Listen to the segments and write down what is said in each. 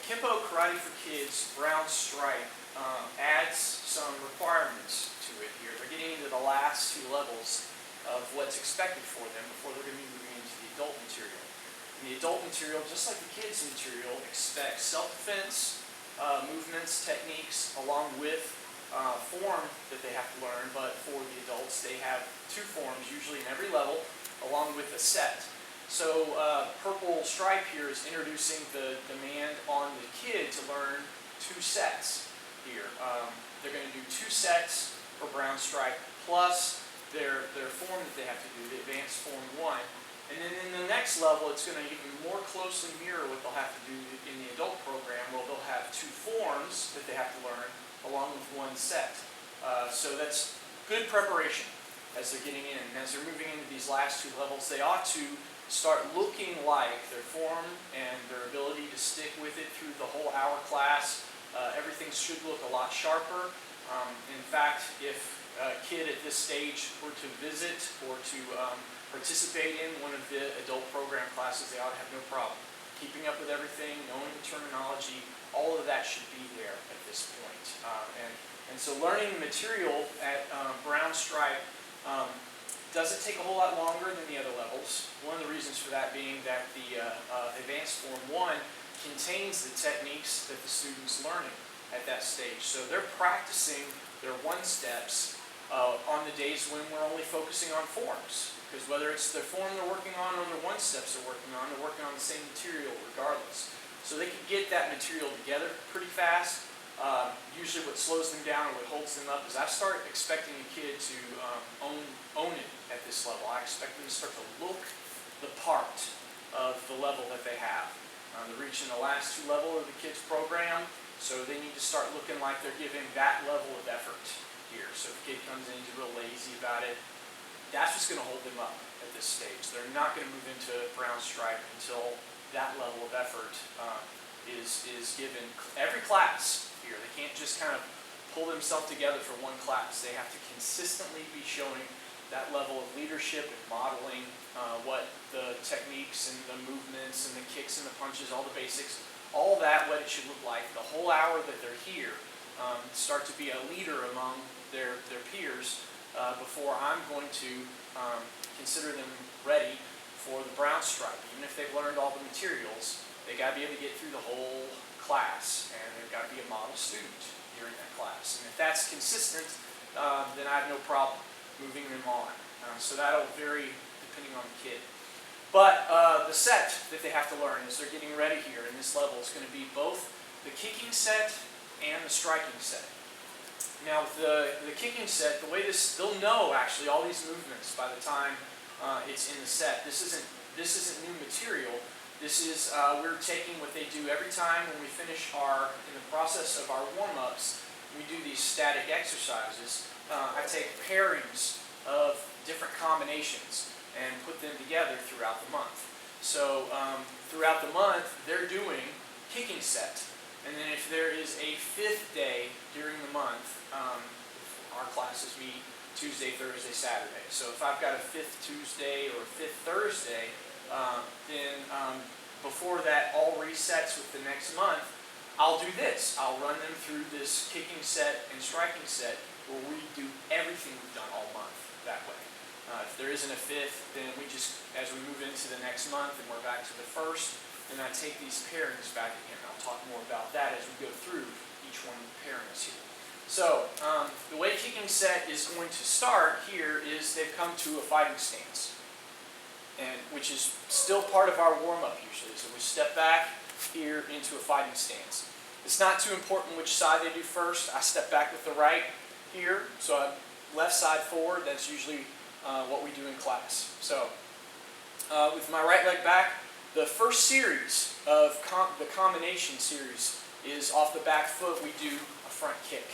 Kenpo Karate for Kids Brown Stripe adds some requirements to it here. They're getting into the last two levels of what's expected for them before they're going to be moving into the adult material. And the adult material, just like the kids' material, expects self-defense, movements, techniques, along with form that they have to learn. But for the adults, they have two forms, usually in every level, along with a set. So Purple Stripe here is introducing the demand on the kid to learn two sets here. They're going to do two sets for Brown Stripe plus their form that they have to do, the Advanced Form 1. And then in the next level, it's going to even more closely mirror what they'll have to do in the adult program, where they'll have two forms that they have to learn along with one set. So that's good preparation as they're getting in. And as they're moving into these last two levels, they ought to start looking like their form and their ability to stick with it through the whole hour class. Everything should look a lot sharper. In fact, if a kid at this stage were to visit or to participate in one of the adult program classes, they ought to have no problem keeping up with everything, knowing the terminology. All of that should be there at this point. And so learning the material at Brown Stripe doesn't take a whole lot longer than the other levels. One of the reasons for that being that the Advanced Form 1 contains the techniques that the student's learning at that stage. So they're practicing their one-steps on the days when we're only focusing on forms. Because whether it's the form they're working on or the one-steps they're working on the same material regardless. So they can get that material together pretty fast. Usually what slows them down or what holds them up is I start expecting a kid to own it at this level. I expect them to start to look the part of the level that they have. They're reaching the last two levels of the kids' program, so they need to start looking like they're giving that level of effort here. So if a kid comes in and is real lazy about it, that's what's going to hold them up at this stage. They're not going to move into Brown Stripe until that level of effort is given. Every class here, they can't just kind of pull themselves together for one class. They have to consistently be showing that level of leadership and modeling what the techniques and the movements and the kicks and the punches, all the basics, all that, what it should look like. The whole hour that they're here, start to be a leader among their peers before I'm going to consider them ready for the Brown Stripe. Even if they've learned all the materials, they've got to be able to get through the whole class, and they've got to be a model student during that class. And if that's consistent, then I have no problem moving them on. So that'll vary depending on the kid. But the set that they have to learn as they're getting ready here in this level is going to be both the kicking set and the striking set. Now with the kicking set, the way they'll know actually all these movements by the time it's in the set. This isn't new material. This is, we're taking what they do every time when we finish in the process of our warm-ups, we do these static exercises. I take pairings of different combinations and put them together throughout the month. So throughout the month, they're doing kicking set. And then if there is a fifth day during the month, our classes meet Tuesday, Thursday, Saturday. So if I've got a fifth Tuesday or a fifth Thursday, then before that all resets with the next month, I'll do this. I'll run them through this kicking set and striking set where we do everything we've done all month that way. If there isn't a fifth, then we just, as we move into the next month and we're back to the first, then I take these pairings back again. I'll talk more about that as we go through each one of the pairings here. So the way kicking set is going to start here is they've come to a fighting stance, and which is still part of our warm-up usually. So we step back here into a fighting stance. It's not too important which side they do first. I step back with the right here, so I'm left side forward. That's usually what we do in class. So with my right leg back, the first series of the combination series is off the back foot. We do a front kick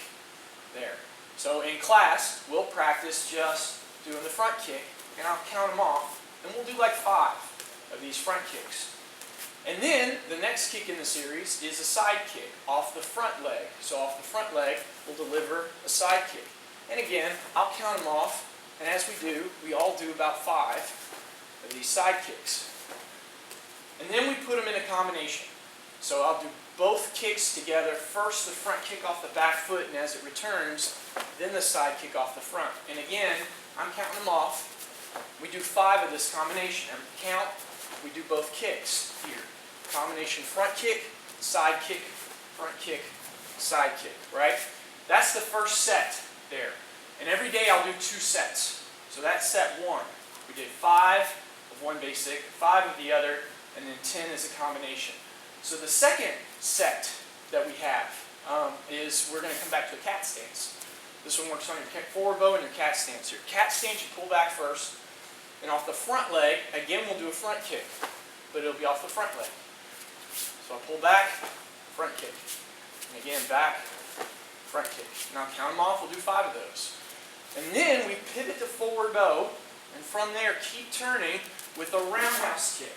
there. So in class, we'll practice just doing the front kick, and I'll count them off, and we'll do like 5 of these front kicks. And then the next kick in the series is a side kick off the front leg. So off the front leg, we'll deliver a side kick. And again, I'll count them off, and as we do, we all do about 5 of these side kicks. And then we put them in a combination. So I'll do both kicks together. First the front kick off the back foot, and as it returns, then the side kick off the front. And again, I'm counting them off. We do 5 of this combination. Every count, we do both kicks here. Combination front kick, side kick, front kick, side kick, right? That's the first set there. And every day I'll do 2 sets. So that's set 1. We did 5 of one basic, 5 of the other, and then 10 as a combination. So the second set that we have is we're going to come back to a cat stance. This one works on your forward bow and your cat stance here. Cat stance, you pull back first, and off the front leg, again we'll do a front kick, but it'll be off the front leg. So I'll pull back, front kick, and again back, front kick. Now count them off, we'll do 5 of those. And then we pivot to forward bow, and from there keep turning with a roundhouse kick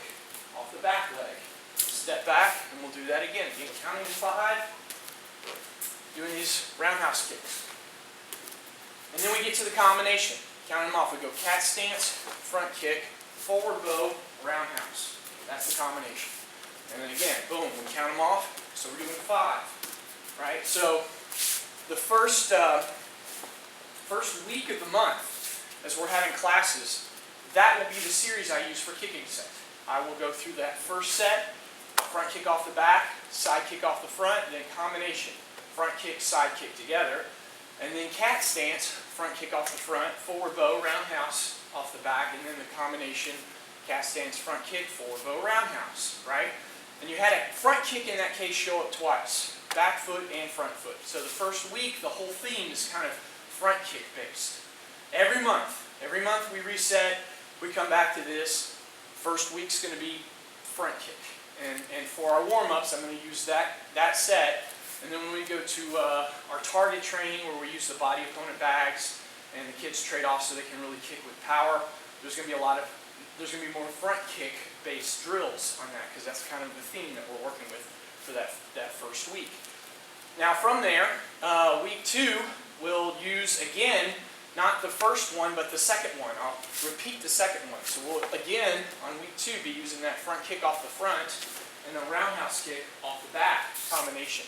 off the back leg. Step back, and we'll do that again. Again, counting to 5, doing these roundhouse kicks. And then we get to the combination. Counting them off, we go cat stance, front kick, forward bow, roundhouse. That's the combination. And then again, boom, we count them off, so we're doing 5. Right? So the first week of the month, as we're having classes, that will be the series I use for kicking set. I will go through that first set, front kick off the back, side kick off the front, and then combination, front kick, side kick together. And then cat stance, front kick off the front, forward bow, roundhouse off the back, and then the combination, cat stance, front kick, forward bow, roundhouse, right? And you had a front kick in that case show up twice, back foot and front foot. So the first week, the whole theme is kind of front kick based. Every month we reset, we come back to this. First week's going to be front kick. And for our warm-ups, I'm going to use that set. And then when we go to our target training, where we use the body opponent bags, and the kids trade off so they can really kick with power, there's going to be more front kick based drills on that, because that's kind of the theme that we're working with for that first week. Now from there, week 2, we'll use again, not the first one, but the second one. I'll repeat the second one. So we'll, again, on week 2, be using that front kick off the front and the roundhouse kick off the back combination.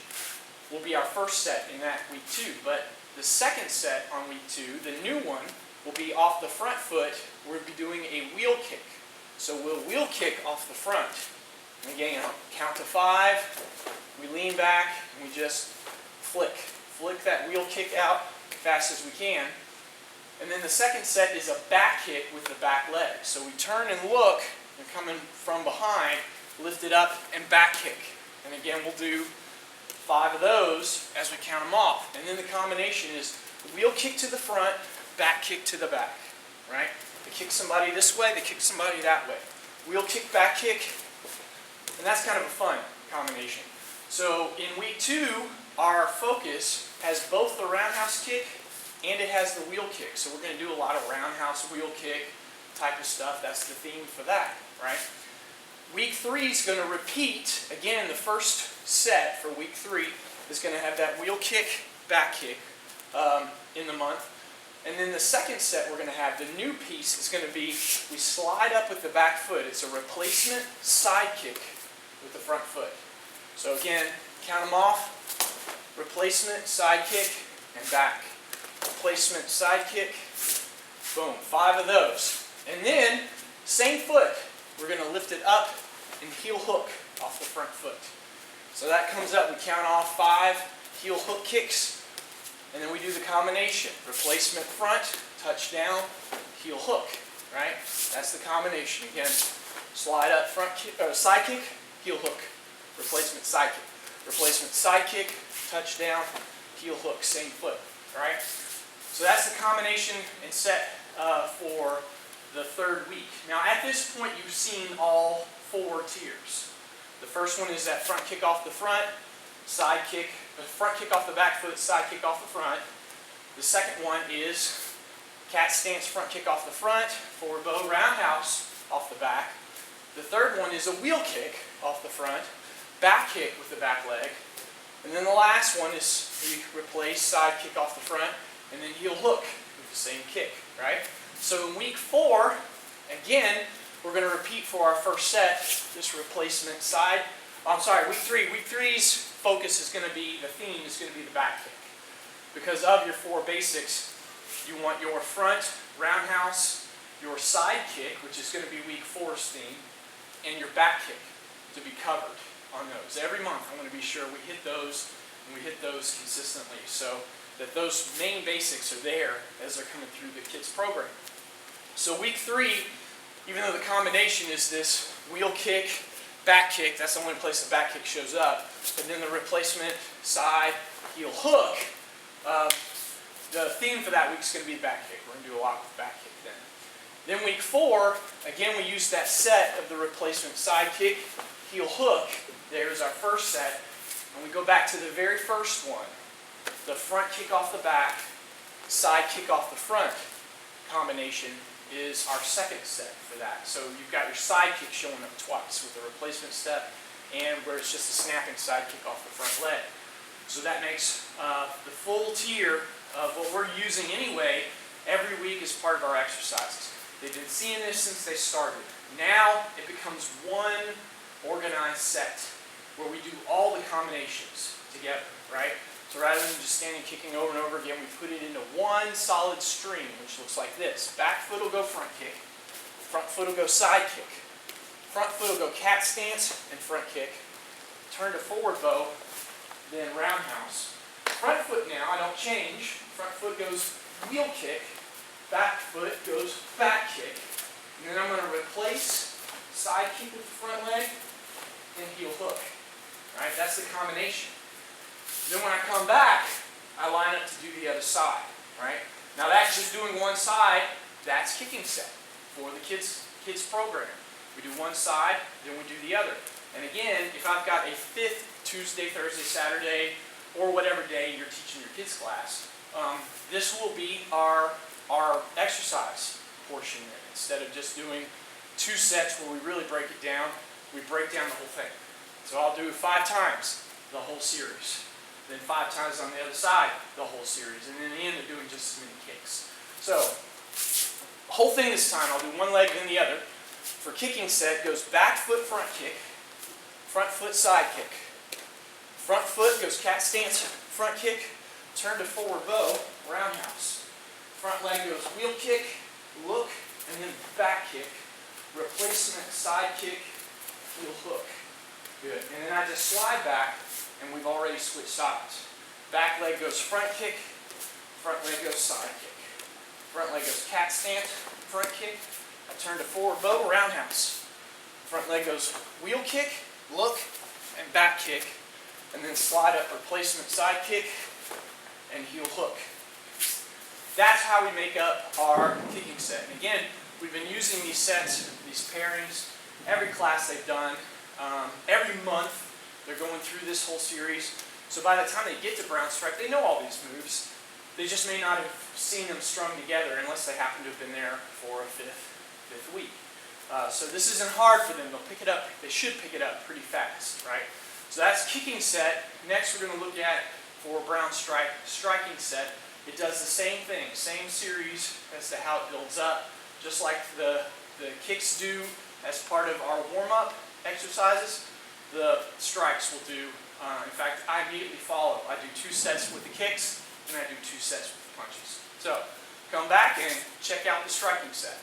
Will be our first set in that week 2. But the second set on week 2, the new one, will be off the front foot. We'll be doing a wheel kick. So we'll wheel kick off the front. And again, I'll count to 5. We lean back and we just flick. Flick that wheel kick out as fast as we can. And then the second set is a back kick with the back leg. So we turn and look, and coming from behind, lift it up and back kick. And again, we'll do 5 of those as we count them off. And then the combination is wheel kick to the front, back kick to the back. Right? They kick somebody this way, they kick somebody that way. Wheel kick, back kick. And that's kind of a fun combination. So in week 2, our focus has both the roundhouse kick and it has the wheel kick. So we're going to do a lot of roundhouse wheel kick type of stuff. That's the theme for that, right? Week 3 is going to repeat. Again, the first set for week 3 is going to have that wheel kick, back kick in the month. And then the second set we're going to have, the new piece is going to be, we slide up with the back foot. It's a replacement side kick with the front foot. So again, count them off. Replacement, side kick, and back. Replacement, side kick. Boom, 5 of those. And then, same foot. We're going to lift it up and heel hook off the front foot. So that comes up, we count off 5 heel hook kicks. And then we do the combination. Replacement front, touchdown, heel hook. Right? That's the combination. Again, slide up, front kick, side kick, heel hook. Replacement, side kick. Replacement, side kick, touchdown, heel hook, same foot. Right? So that's the combination and set for the 3rd week. Now at this point you've seen all 4 tiers. The first one is that front kick off the front, side kick, front kick off the back foot, side kick off the front. The second one is cat stance, front kick off the front, forward bow, roundhouse off the back. The third one is a wheel kick off the front, back kick with the back leg. And then the last one is we replace side kick off the front and then heel hook with the same kick, right? So in week 4, again, we're going to repeat for our first set, this replacement side I'm sorry, week 3. Week 3's focus is going to be, the theme is going to be the back kick. Because of your 4 basics, you want your front roundhouse, your side kick, which is going to be week 4's theme, and your back kick to be covered on those. Every month I want to be sure we hit those, and we hit those consistently so that those main basics are there as they're coming through the kids program. So week 3, even though the combination is this wheel kick, back kick, that's the only place the back kick shows up, and then the replacement side heel hook, the theme for that week is going to be back kick. We're going to do a lot with back kick then. Then week 4, again we use that set of the replacement side kick, heel hook. There's our first set. And we go back to the very first one. The front kick off the back, side kick off the front combination is our second set for that. So you've got your side kick showing up twice with the replacement step and where it's just a snapping side kick off the front leg. So that makes the full tier of what we're using anyway every week as part of our exercises. They've been seeing this since they started. Now it becomes one organized set where we do all the combinations together, right? So rather than just standing kicking over and over again, we put it into one solid stream, which looks like this. Back foot will go front kick, front foot will go side kick, front foot will go cat stance and front kick, turn to forward bow, then roundhouse. Front foot now, I don't change. Front foot goes wheel kick, back foot goes back kick, and then I'm going to replace side kick with the front leg and heel hook. All right, that's the combination. Then when I come back, I line up to do the other side. Right? Now that's just doing one side. That's kicking set for the kids program. We do one side, then we do the other. And again, if I've got a 5th Tuesday, Thursday, Saturday, or whatever day you're teaching your kids class, this will be our exercise portion then. Instead of just doing 2 sets where we really break it down, we break down the whole thing. So I'll do 5 times the whole series. Then 5 times on the other side, the whole series. And then in the end, they're doing just as many kicks. So, whole thing this time, I'll do one leg, then the other. For kicking set, goes back foot, front kick, front foot, side kick. Front foot goes cat stance, front kick, turn to forward bow, roundhouse. Front leg goes wheel kick, look, and then back kick. Replacement, side kick, heel hook. Good. And then I just slide back, and we've already switched sides. Back leg goes front kick, front leg goes side kick. Front leg goes cat stance, front kick. I turn to forward bow, roundhouse. Front leg goes wheel kick, look, and back kick. And then slide up replacement side kick and heel hook. That's how we make up our kicking set. And again, we've been using these sets, these pairings, every class they've done. Every month they're going through this whole series. So by the time they get to brown stripe, they know all these moves. They just may not have seen them strung together unless they happen to have been there for a fifth week. So this isn't hard for them. They'll pick it up. They should pick it up pretty fast, right? So that's kicking set. Next we're going to look at, for brown stripe, striking set. It does the same thing, same series as to how it builds up, just like the kicks do as part of our warm-up exercises. The strikes will do. In fact, I immediately follow. I do 2 sets with the kicks, and I do 2 sets with the punches. So come back and check out the striking set.